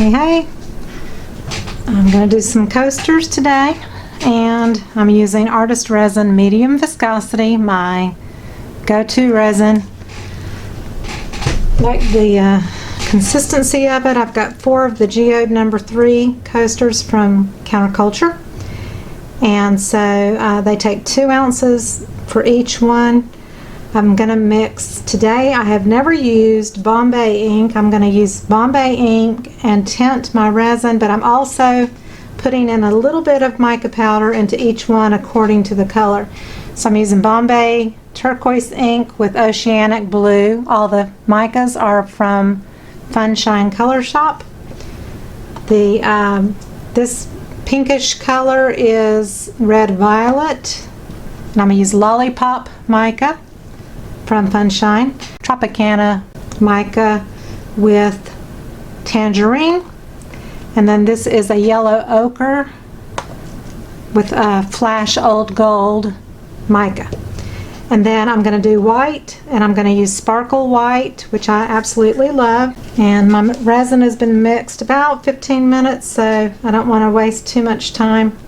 Hey, I'm going to do some coasters today, and I'm using Artist Resin Medium Viscosity, my go-to resin. Like the consistency of it. I've got 4 of the Geode No. 3 coasters from Counterculture, and so they take 2 ounces for each one. I'm going to mix today. I have never used Bombay ink. I'm going to use Bombay ink and tint my resin, but I'm also putting in a little bit of mica powder into each one according to the color. So I'm using Bombay Turquoise ink with Oceanic blue. All the micas are from Funshine Color Shop. This pinkish color is Red Violet, and I'm going to use Lollipop mica from Funshine, Tropicana mica with Tangerine, and then this is a yellow ochre with a flash old gold mica. And then I'm going to do white, and I'm going to use sparkle white, which I absolutely love. And my resin has been mixed about 15 minutes, so I don't want to waste too much time.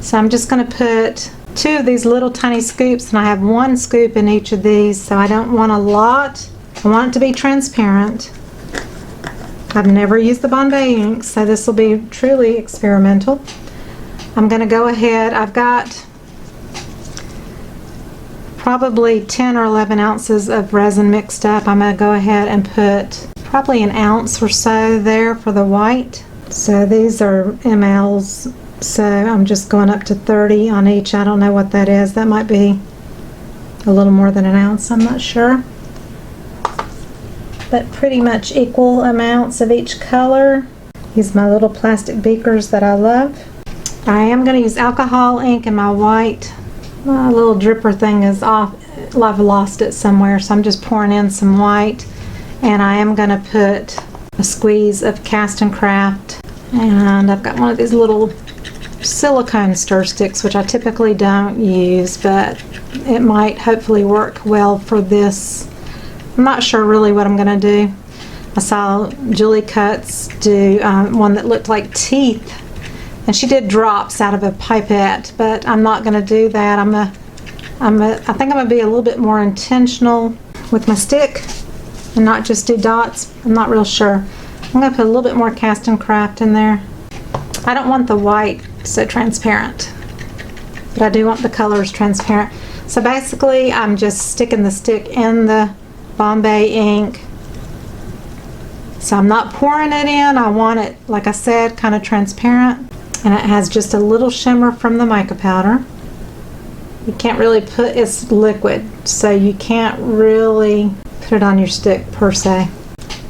So I'm just going to put 2 of these little tiny scoops, and I have 1 scoop in each of these, so I don't want a lot. I want it to be transparent. I've never used the Bombay ink, so this will be truly experimental. I'm going to go ahead. I've got probably 10 or 11 ounces of resin mixed up. I'm going to go ahead and put probably an ounce or so there for the white. So these are mLs. So I'm just going up to 30 on each. I don't know what that is. That might be a little more than an ounce. I'm not sure. But pretty much equal amounts of each color. Use my little plastic beakers that I love. I am going to use alcohol ink in my white. My little dripper thing is off. I've lost it somewhere, so I'm just pouring in some white. And I am going to put a squeeze of Cast and Craft. And I've got one of these little silicone stir sticks, which I typically don't use, but it might hopefully work well for this. I'm not sure really what I'm going to do. I saw Julie Cutts do one that looked like teeth, and she did drops out of a pipette, but I'm not going to do that. I think I'm going to be a little bit more intentional with my stick and not just do dots. I'm not real sure. I'm going to put a little bit more Cast and Craft in there. I don't want the white so transparent, but I do want the colors transparent. So basically I'm just sticking the stick in the Bombay ink. So I'm not pouring it in. I want it, like I said, kind of transparent, and it has just a little shimmer from the mica powder. You can't really put, it's liquid, so you can't really put it on your stick per se.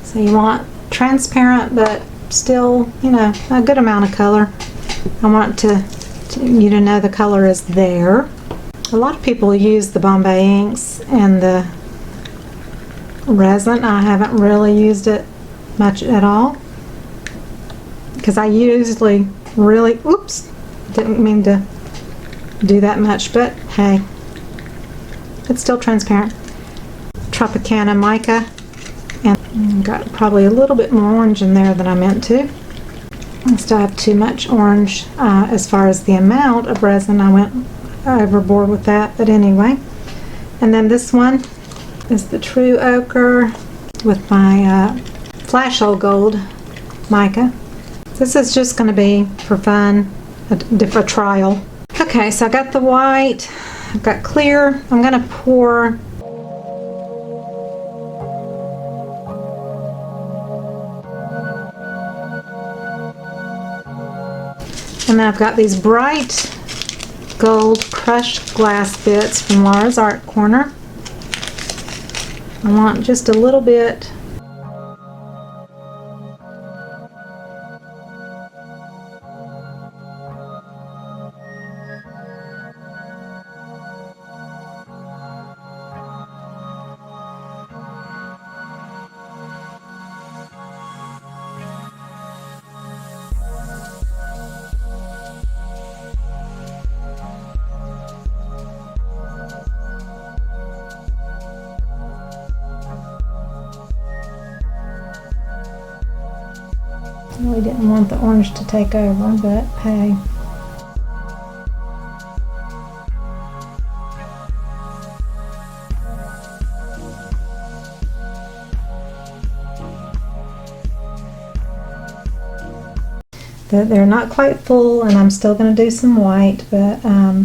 So you want transparent but still, you know, a good amount of color. I want you to know the color is there. A lot of people use the Bombay inks and the resin. I haven't really used it much at all because I usually really, oops, didn't mean to do that much, but hey, it's still transparent. Tropicana mica, and got probably a little bit more orange in there than I meant to. I still have too much orange as far as the amount of resin. I went overboard with that, but anyway. And then this one is the True Ochre with my Flash Old Gold mica. This is just going to be for fun, a trial. Okay, so I got the white, I've got clear. I'm going to pour and then I've got these bright gold crushed glass bits from Laura's Art Corner. I want just a little bit. Really didn't want the orange to take over, but hey. They're not quite full, and I'm still going to do some white, but I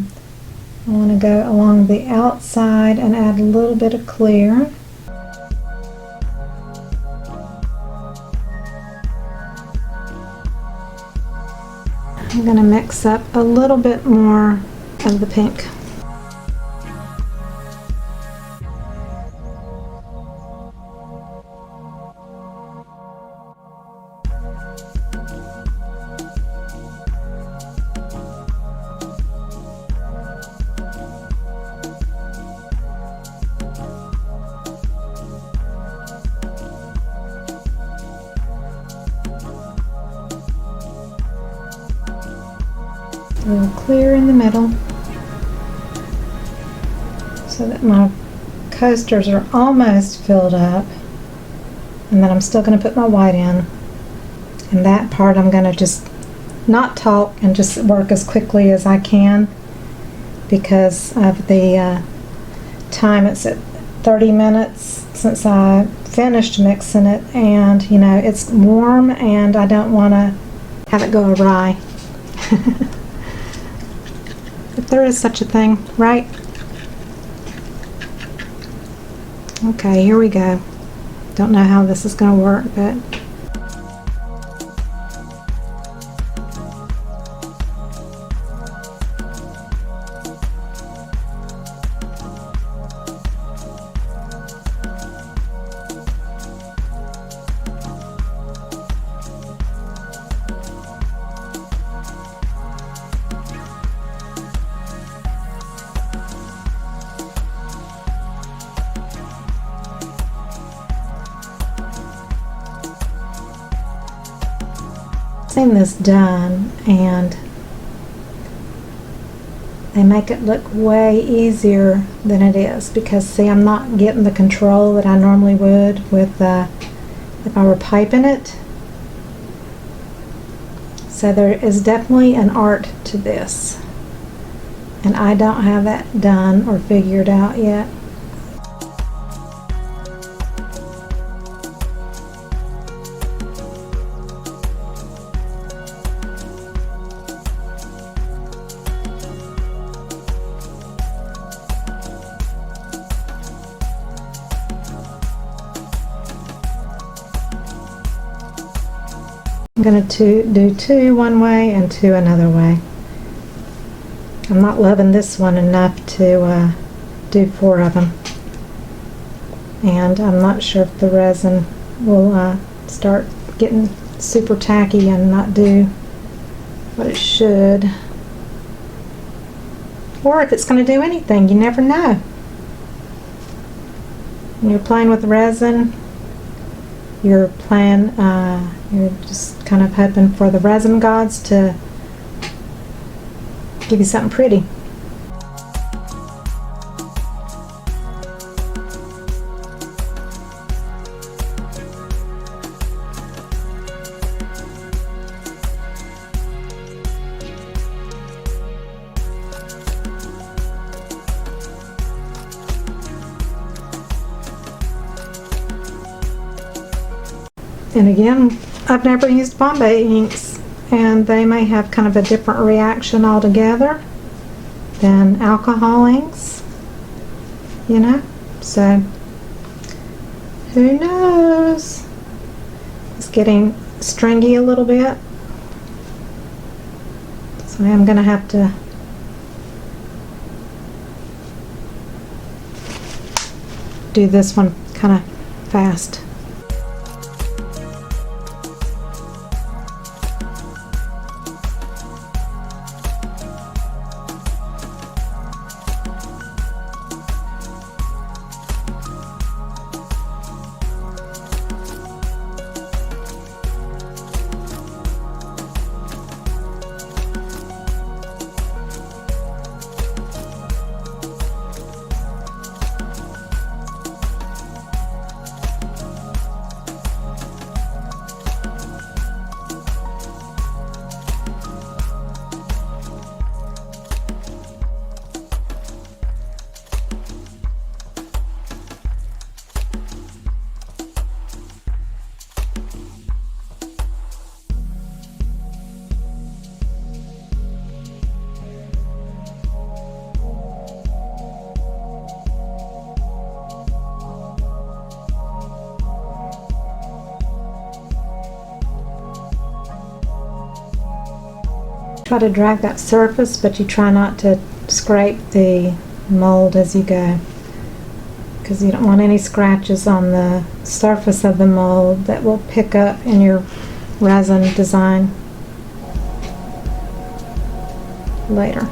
want to go along the outside and add a little bit of clear. I'm going to mix up a little bit more of the pink. A little clear in the middle so that my coasters are almost filled up, and then I'm still going to put my white in, and that part I'm going to just not talk and just work as quickly as I can because of the time. It's at 30 minutes since I finished mixing it, and you know it's warm and I don't want to have it go awry. If there is such a thing, right? Okay, here we go. Don't know how this is going to work, but seen this done, and they make it look way easier than it is because see, I'm not getting the control that I normally would with if I were piping it. So there is definitely an art to this, and I don't have that done or figured out yet. I'm going to do two one way and two another way. I'm not loving this one enough to do 4 of them, and I'm not sure if the resin will start getting super tacky and not do what it should, or if it's going to do anything. You never know. When you're playing with resin, you're just kind of hoping for the resin gods to give you something pretty. And again, I've never used Bombay inks, and they may have kind of a different reaction altogether than alcohol inks, you know, so who knows. It's getting stringy a little bit, so I am going to have to do this one kind of fast. try to drag that surface, but you try not to scrape the mold as you go, because you don't want any scratches on the surface of the mold that will pick up in your resin design later.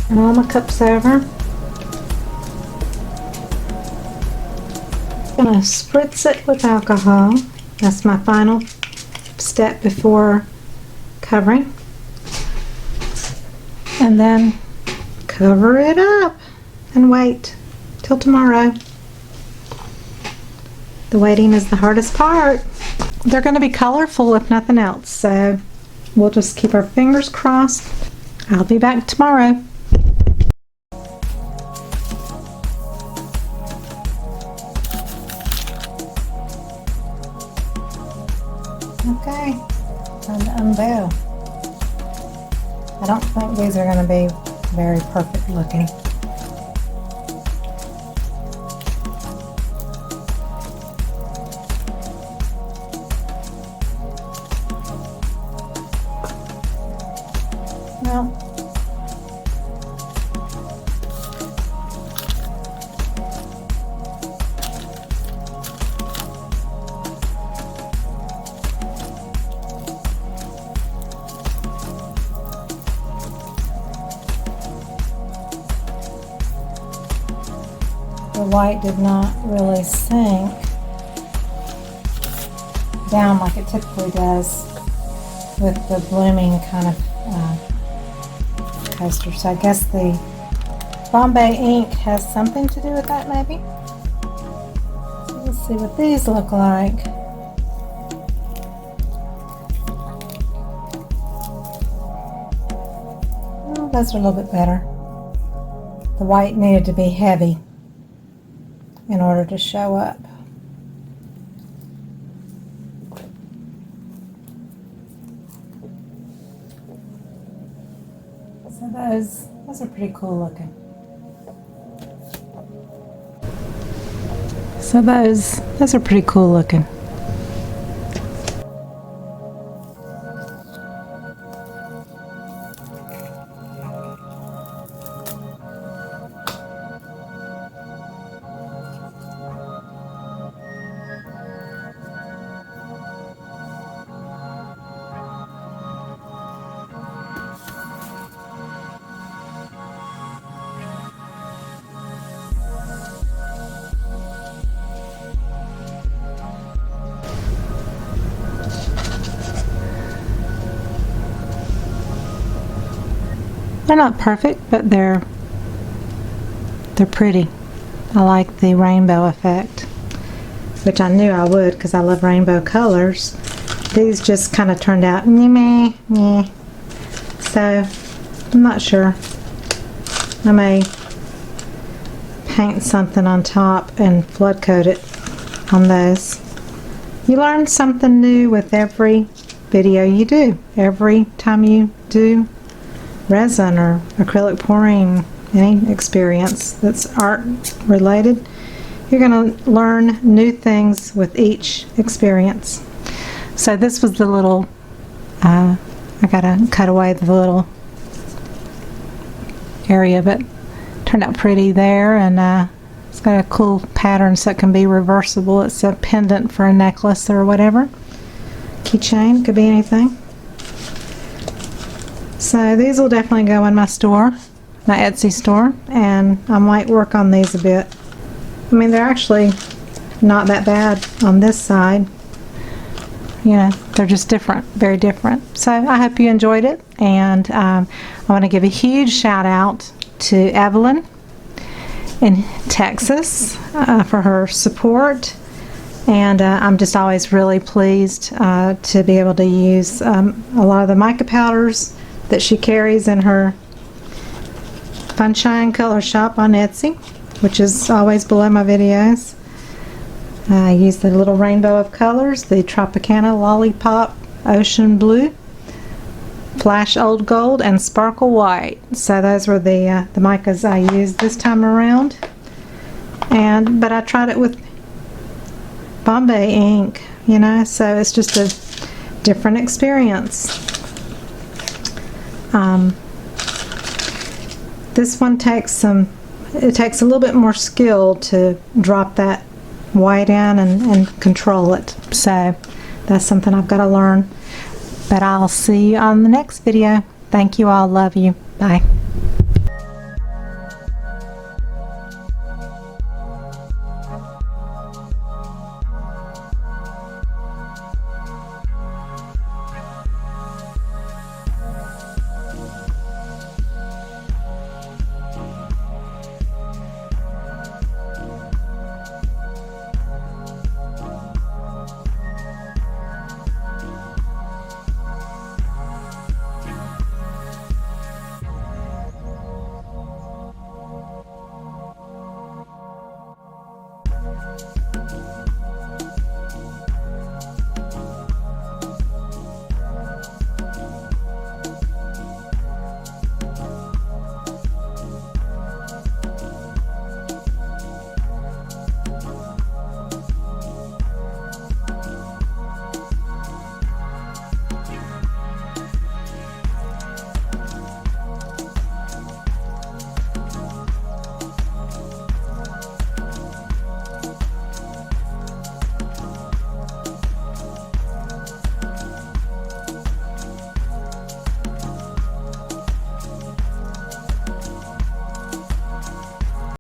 And all my cups over. I'm going to spritz it with alcohol. That's my final step before covering. And then cover it up and wait till tomorrow. The waiting is the hardest part. They're going to be colorful if nothing else, so we'll just keep our fingers crossed. I'll be back tomorrow. Okay, time to unveil. I don't think these are going to be very perfect looking. Well, the white did not really sink down like it typically does with the blooming kind of coaster. So I guess the Bombay ink has something to do with that, maybe. So let's see what these look like. Oh, those are a little bit better. The white needed to be heavy in order to show up. So those are pretty cool looking. So those are pretty cool looking. They're not perfect, but they're pretty. I like the rainbow effect, which I knew I would because I love rainbow colors. These just kind of turned out meh. So I'm not sure. I may paint something on top and flood coat it on those. You learn something new with every video you do. Every time you do resin or acrylic pouring, any experience that's art related, you're going to learn new things with each experience. So this was the little, I gotta cut away the little area, but turned out pretty there, and it's got a cool pattern so it can be reversible. It's a pendant for a necklace or whatever. Keychain, could be anything. So these will definitely go in my store, my Etsy store, and I might work on these a bit. I mean, they're actually not that bad on this side. You know, they're just different, very different. So I hope you enjoyed it, and I want to give a huge shout out to Evelyn in Texas for her support, and I'm just always really pleased to be able to use a lot of the mica powders that she carries in her Funshine Color Shop on Etsy, which is always below my videos. I use the little rainbow of colors, the Tropicana, Lollipop, Ocean Blue, Flash Old Gold, and Sparkle White. So those were the micas I used this time around. But I tried it with Bombay ink, you know, so it's just a different experience. This one takes a little bit more skill to drop that white in and control it. So that's something I've got to learn. But I'll see you on the next video. Thank you all. Love you. Bye.